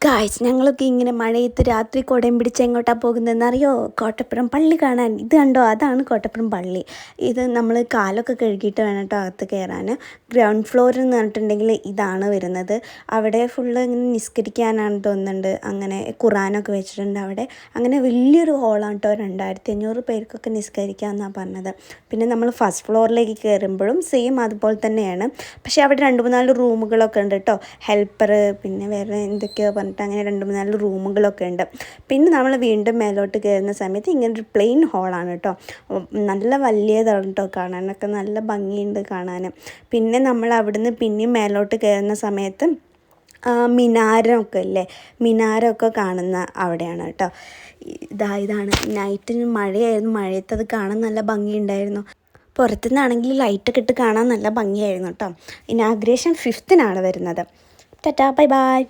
Guys, ഞങ്ങളൊക്കെ ഇങ്ങനെ മഴയത്ത് രാത്രി കുടയും പിടിച്ച് എങ്ങോട്ടാണ് പോകുന്നതെന്നറിയോ? കോട്ടപ്പുറം പള്ളി കാണാൻ. ഇത് കണ്ടോ, അതാണ് കോട്ടപ്പുറം പള്ളി. ഇത് നമ്മൾ കാലൊക്കെ കഴുകിയിട്ട് വേണം കേട്ടോ അകത്ത് കയറാൻ. ഗ്രൗണ്ട് ഫ്ലോറിൽ എന്ന് പറഞ്ഞിട്ടുണ്ടെങ്കിൽ ഇതാണ് വരുന്നത്. അവിടെ ഫുള്ള് ഇങ്ങനെ നിസ്കരിക്കാനാണ് തോന്നുന്നുണ്ട്. അങ്ങനെ ഖുറാനൊക്കെ വെച്ചിട്ടുണ്ട് അവിടെ. അങ്ങനെ വലിയൊരു ഹോളാണ് കേട്ടോ. 2500 പേർക്കൊക്കെ നിസ്കരിക്കാമെന്നാണ് പറഞ്ഞത്. പിന്നെ നമ്മൾ ഫസ്റ്റ് ഫ്ലോറിലേക്ക് കയറുമ്പോഴും സെയിം അതുപോലെ തന്നെയാണ്. പക്ഷേ അവിടെ 2-3 റൂമുകളൊക്കെ ഉണ്ട് കേട്ടോ. ഹെൽപ്പർ, പിന്നെ വേറെ എന്തൊക്കെയോ പറഞ്ഞിട്ട് അങ്ങനെ 2-3 റൂമുകളൊക്കെ ഉണ്ട്. പിന്നെ നമ്മൾ വീണ്ടും മേലോട്ട് കയറുന്ന സമയത്ത് ഇങ്ങനൊരു പ്ലെയിൻ ഹോളാണ് കേട്ടോ. നല്ല വലിയതാണ് കേട്ടോ, കാണാനൊക്കെ നല്ല ഭംഗിയുണ്ട് കാണാൻ. പിന്നെ നമ്മൾ അവിടുന്ന് പിന്നെയും മേലോട്ട് കയറുന്ന സമയത്ത് മിനാരമൊക്കെ ഇല്ലേ, മിനാരമൊക്കെ കാണുന്ന അവിടെയാണ് കേട്ടോ. ഇതാണ് നൈറ്റിന് മഴയായിരുന്നു. മഴയത്തത് കാണാൻ നല്ല ഭംഗിയുണ്ടായിരുന്നു. പുറത്തുനിന്നാണെങ്കിൽ ലൈറ്റൊക്കെ ഇട്ട് കാണാൻ നല്ല ഭംഗിയായിരുന്നു കേട്ടോ. ഇനാഗ്രേഷൻ 5th വരുന്നത്. Tata, bye bye.